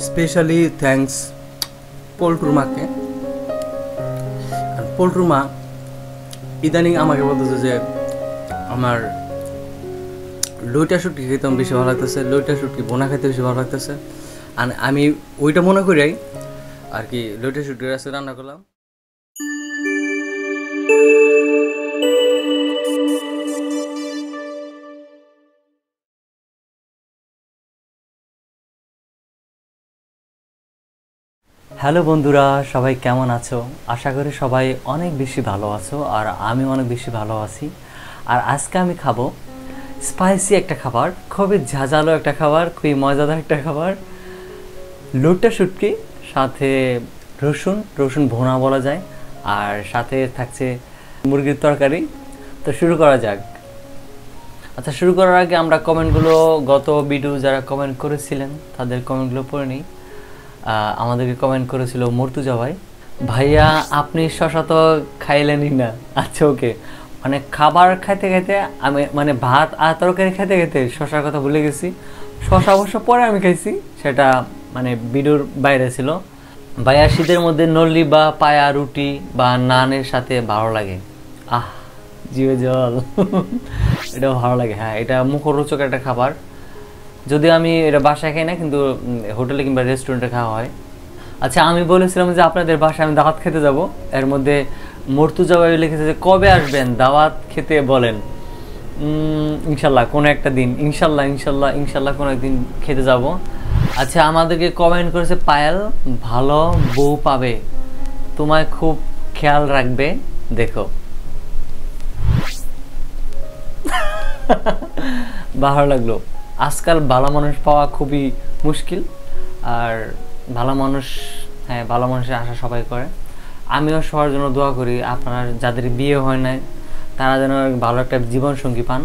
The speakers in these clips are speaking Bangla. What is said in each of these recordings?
Specially thanks পোল্ট্রুমাকে। আর পোল্ট্রুমা ইদানিং আমাকে বলতেছে যে আমার লইটা শুটকি খেতে বেশি ভালো লাগতেছে, লইটা শুটকি বোনা খেতে বেশি ভালো লাগতেছে। আর আমি ওইটা মনে করি আর কি লইটা শুটকি আজকে রান্না করলাম। হ্যালো বন্ধুরা, সবাই কেমন আছো? আশা করি সবাই অনেক বেশি ভালো আছো, আর আমি অনেক বেশি ভালো আছি। আর আজকে আমি খাবো স্পাইসি একটা খাবার, খুবই ঝাঁঝালো একটা খাবার, খুবই মজাদার একটা খাবার, লইটা শুটকি, সাথে রসুন ভুনা বলা যায়, আর সাথে থাকছে মুরগির তরকারি। তো শুরু করা যাক। আচ্ছা, শুরু করার আগে আমরা কমেন্টগুলো, গত ভিডিও যারা কমেন্ট করেছিলেন তাদের কমেন্টগুলো পড়ে নিই। আমাদেরকে কমেন্ট করেছিল মর্তুজা ভাই, ভাইয়া আপনি শশা তো খাইলেনই না। আচ্ছা ওকে, মানে খাবার খাইতে খাইতে আমি মানে ভাত আর তরকারি খাইতে খাইতে শশার কথা ভুলে গেছি। শশা অবশ্য পরে আমি খাইছি, সেটা মানে ভিডিওর বাইরে ছিল। ভাইয়া শীতের মধ্যে নল্লি বা পায়া রুটি বা নানের সাথে ভালো লাগে। আহ জিভে জল। এটাও ভালো লাগে। হ্যাঁ, এটা মুখরোচক একটা খাবার। যদি আমি এটা বাসায় খাই না, কিন্তু হোটেলে কিংবা রেস্টুরেন্টে খাওয়া হয়। আচ্ছা, আমি বলেছিলাম যে আপনাদের বাসায় আমি দাওয়াত খেতে যাব। এর মধ্যে মর্তুজা ভাই লিখেছে যে কবে আসবেন দাওয়াত খেতে বলেন। ইনশাল্লাহ কোনো একটা দিন, ইনশাল্লাহ কোনো একদিন খেতে যাব। আচ্ছা, আমাদেরকে কমেন্ট করেছে পায়েল, ভালো বউ পাবে, তোমায় খুব খেয়াল রাখবে, দেখো। ভালো লাগলো। আজকাল ভালো মানুষ পাওয়া খুবই মুশকিল, আর ভালো মানুষ, হ্যাঁ ভালো মানুষের আশা সবাই করে। আমিও সবার জন্য দোয়া করি, আপনারা যাদের বিয়ে হয় নাই তারা যেন ভালো একটা জীবনসঙ্গী পান,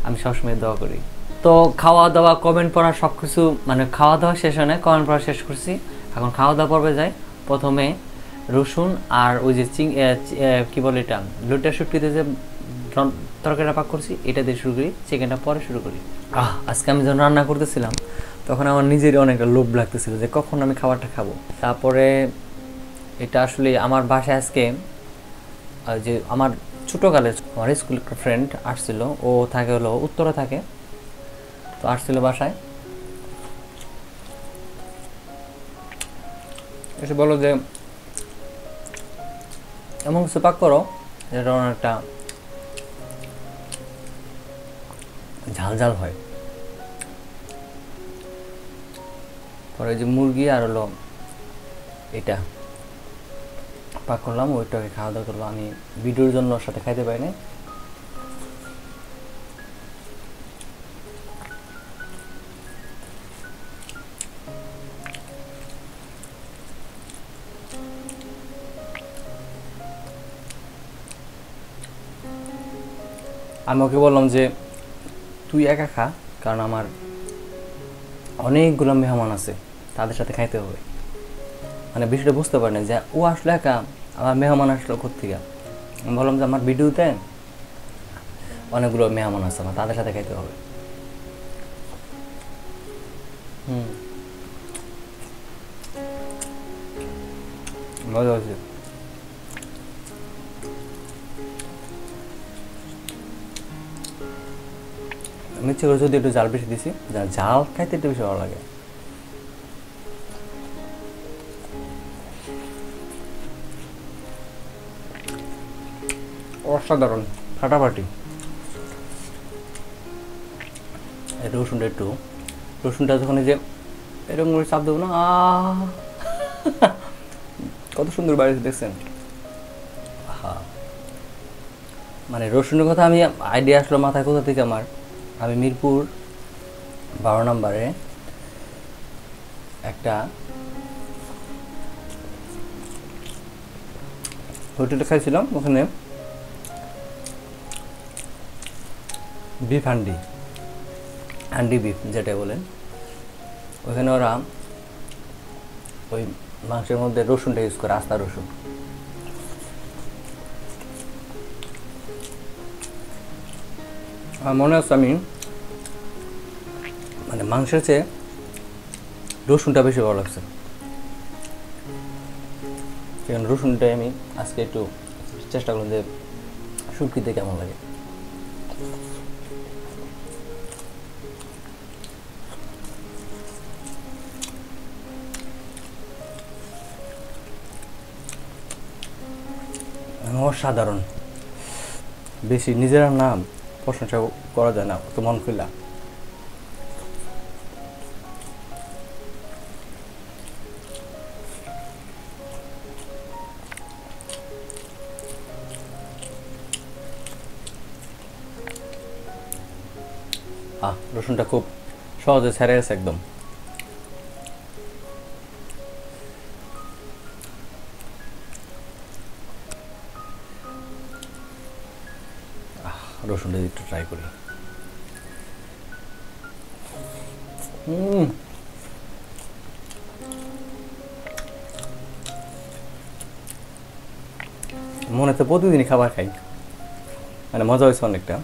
আমি সবসময় দোয়া করি। তো খাওয়া দাওয়া, কমেন্ট পড়া সব কিছু, মানে খাওয়া দাওয়া শেষ হয় না, কমেন্ট পড়া শেষ করছি, এখন খাওয়া দাওয়া পর্বে যাই। প্রথমে রসুন আর ওই যে কী বলে এটা, লইটা শুটকিতে যে তরকারিটা পাক করছি এটা দিয়ে শুরু করি, চিকেনটা পরে শুরু করি। আজকে আমি যখন রান্না করতেছিলাম তখন আমার নিজেরই অনেকটা লোভ লাগতেছিল যে কখন আমি খাবারটা খাবো। তারপরে এটা আসলে আমার বাসায় আজকে যে আমার ছোটোকালের আমার স্কুল একটা ফ্রেন্ড আসছিল, ও থাকে হলো উত্তরে থাকে, তো আসছিল বাসায়, এসে বলো যে এমন কিছু পাক করো যেটা অনেকটা ঝাল ঝাল হয়। পরে যে মুরগি আর হলো এটা পাক করলাম, ওইটাকে খাওয়া দাওয়া করলাম। আমি ভিডিওর জন্য ওর সাথে খাইতে পারিনি। আমি ওকে বললাম যে তুই একা খা, কারণ আমার অনেকগুলো মেহমান আছে, তাদের সাথে খাইতে হবে। মানে বিষয়টা বুঝতে পারি না যে ও আসলে একা, আমার মেহমান আসলো কোত্থেকে। আমি বললাম যে আমার ভিডিওতে অনেকগুলো মেহমান আছে, আমার তাদের সাথে খাইতে হবে। মজা হয়েছে। মিচ্ছে করে যদি একটু জাল বেশি দিছি, জাল খাইতে একটু বেশি ভালো লাগে। অসাধারণ, ফাটাফাটি। রসুনটা যখন এই যে এরকম করে চাপ দেবো না, কত সুন্দর বাড়িতে দেখছেন। মানে রসুনের কথা আমি আইডিয়া আসলো মাথায় কোথা থেকে আমার, আমি মিরপুর 12 নম্বরে একটা হোটেলে খাইছিলাম, ওখানে বিফ হান্ডি বিফ যেটা বলেন, ওখানে ওরা ওই মাংসের মধ্যে রসুনটা ইউজ করে, আস্তা রসুন। আর মনে আছে আমি মানে মাংসের চেয়ে রসুনটা বেশি ভালো লাগছে। সেখানে রসুনটাই আমি আজকে একটু চেষ্টা করলাম যে শুটকিতে কেমন লাগে। অসাধারণ। বেশি নিজেরা না প্রশংসা করা যায় না, তো মন খুলা। রসুনটা খুব সহজে ছেড়ে গেছে একদম। রসুনটা একটু ট্রাই করি। মনে তো প্রতিদিনই খাবার খাই, মানে মজা হয়েছে অনেকটা।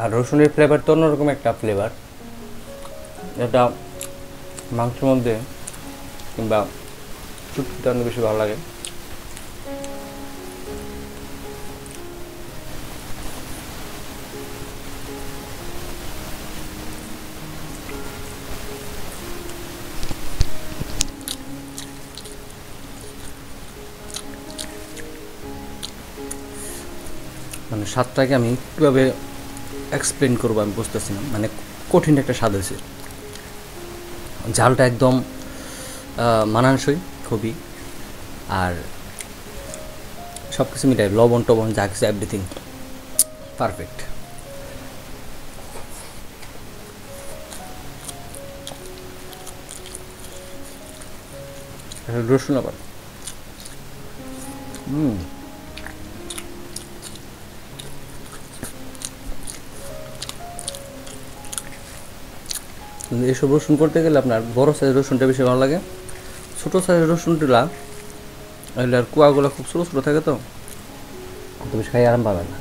আর রসুনের ফ্লেভার তো অন্যরকম একটা ফ্লেভার, এটা মাংসের মধ্যে কিংবা শুটকিতে অনেক বেশি ভালো লাগে। মানে স্বাদটাকে আমি কীভাবে এক্সপ্লেন করবো আমি বুঝতেছি না, মানে কঠিন একটা স্বাদ হয়েছে। ঝালটা একদম মানানসই খুবই, আর সব কিছু মিটাই, লবণ টবণ যা কিছু এভরিথিং পারফেক্ট। রসুন আবার এইসব রসুন করতে গেলে আপনার বড় সাইজের রসুনটা বেশি ভালো লাগে। ছোটো সাইজের রসুনগুলা এগুলো আর কুয়াগুলো খুব ছোটো ছোটো থাকে, তো বেশি খাই আরাম পাবে না।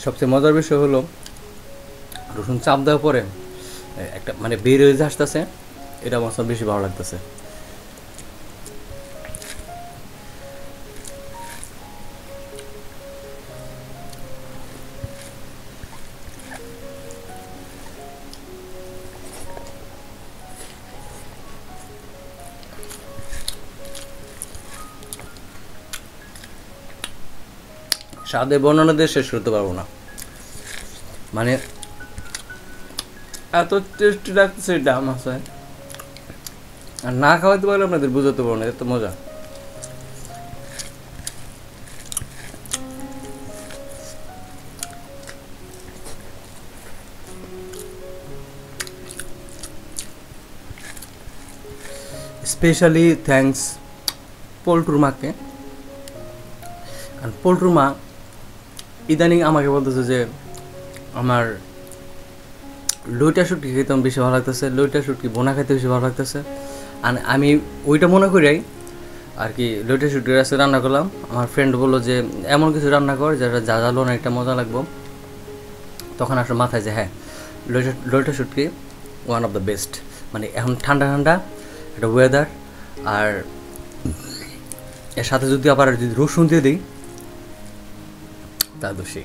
সবচেয়ে মজার বিষয় হলো রসুন চাপ দেওয়ার পরে একটা মানে বের হয়ে যে আসতেছে, এটা আমার সব বেশি ভালো লাগতেছে। স্বাদে বর্ণনা দিয়ে শেষ করতে পারবো না, মানে এত টেস্টি লাগতেছে এটা আমার কাছে, আর না খাওয়াতে পারলে আপনাদের বুঝাতে পারবো না, এত মজা। স্পেশালি থ্যাঙ্কস পল্টুর মাকে, কারণ পল্টুর মা ইদানিং আমাকে বলতেছে যে আমার লইটা শুটকি খেতে বেশি ভালো লাগতেছে, লইটা শুটকি বোনা খেতে বেশি ভালো লাগতেছে। আর আমি ওইটা মনে করি আর কি, লইটা শুটকি আজকে রান্না করলাম। আমার ফ্রেন্ড বললো যে এমন কিছু রান্না কর যেটা যা জ্বালো না একটা মজা লাগবো। তখন আসলে মাথায় যে হ্যাঁ, লইটা শুটকি ওয়ান অফ দ্য বেস্ট। মানে এখন ঠান্ডা ঠান্ডা একটা ওয়েদার, আর এর সাথে যদি আবার যদি রসুন দিয়ে দিই তা দোষী।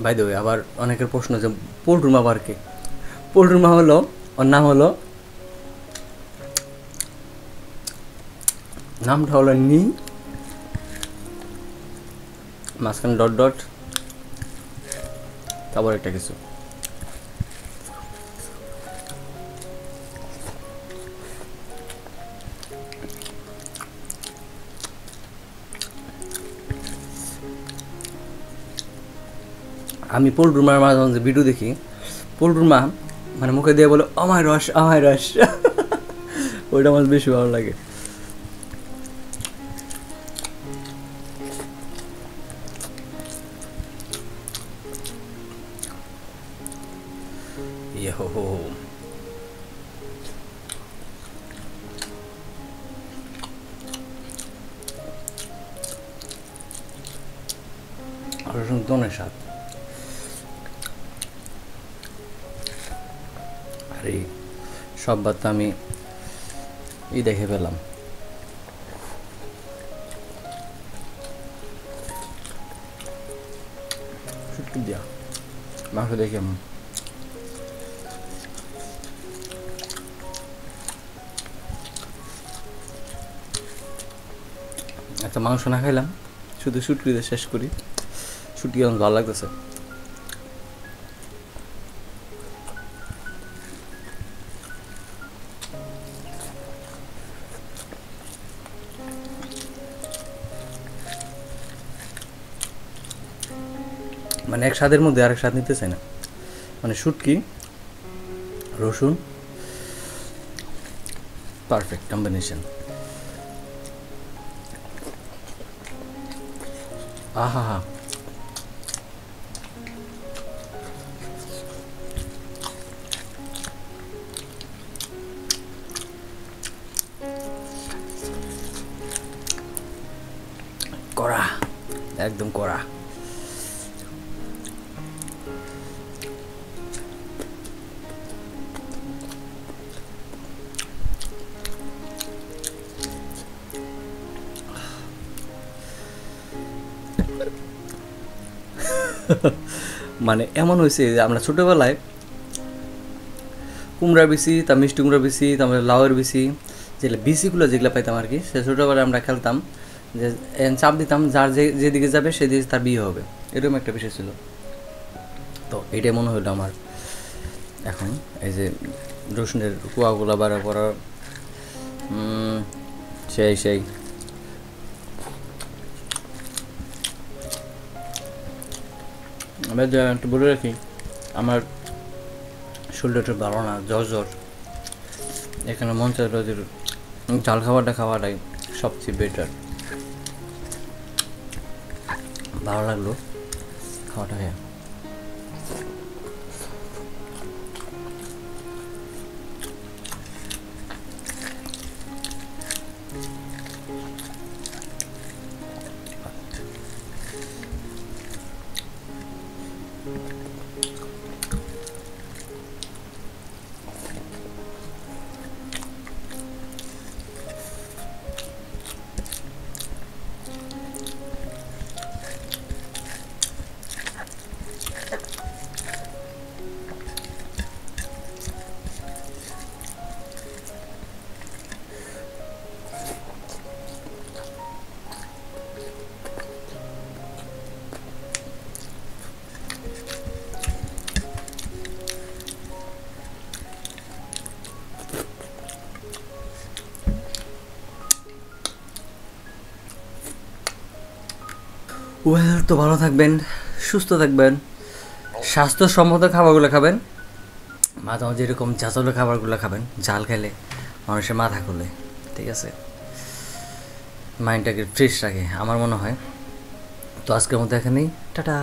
বাই দ্য ওয়ে, আবার অনেকের প্রশ্ন যে পল্টুর মা আবার কে? পল্টুর মা হলো, ওর নাম হলো, নামটা হলো মাঝখানে ডট ডট, তারপর একটা কিছু। আমি পোল্ট্রুর মার মাঝে মাঝে ভিডিও দেখি, পোল্ট্রুর মা মানে মুখে দিয়ে বলে আমায় রস আমায় রস। ওইটা আমার বেশি ভালো লাগে। ইয়ো রসুন তো অনেক স্বাদ। আর এই সব ভাত তো আমি দেখে পেলাম। শুটকি দিয়া মাংস দেখে একটা মাংস না খাইলাম, শুধু শুটকি দিয়ে শেষ করি। শুটকি এখন ভালো লাগতেছে। মানে এক স্বাদের মধ্যে আরেক স্বাদ নিতে চাই না। মানে শুটকি রসুন পারফেক্ট কম্বিনেশন। আহা হা, কড়া, একদম কড়া। মানে এমন হয়েছে যে আমরা ছোটোবেলায় কুমড়া বিচি, তা মিষ্টি কুমড়া বিচি, তারপরে লাউয়ের বিচি, যেগুলো বিচিগুলো যেগুলো পাইতাম আর কি, সে ছোটোবেলায় আমরা খেলতাম যে চাপ দিতাম যার যেদিকে যাবে সেদিকে তার বিয়ে হবে, এরকম একটা বিষয় ছিল। তো এটাই মনে হলো আমার এখন, এই যে রসুনের কুয়াগুলো বাড়া করা, সেই আমি একটু বলে রাখি, আমার শরীরটা ভালো না, জ্বর। এখানে মন চাইল যে ঝাল খাওয়াটাই সবচেয়ে বেটার। ভালো লাগলো খাওয়াটা খেয়ে। ওয়েল, তো ভালো থাকবেন, সুস্থ থাকবেন, স্বাস্থ্যসম্মত খাবারগুলো খাবেন, মাঝে মাঝে এরকম ঝাঁঝালো খাবারগুলো খাবেন। ঝাল খেলে মানুষের মাথা খোলে, ঠিক আছে, মাইন্ডটাকে ফ্রেশ রাখে আমার মনে হয়। তো আজকের মতো এখানেই, টাটা।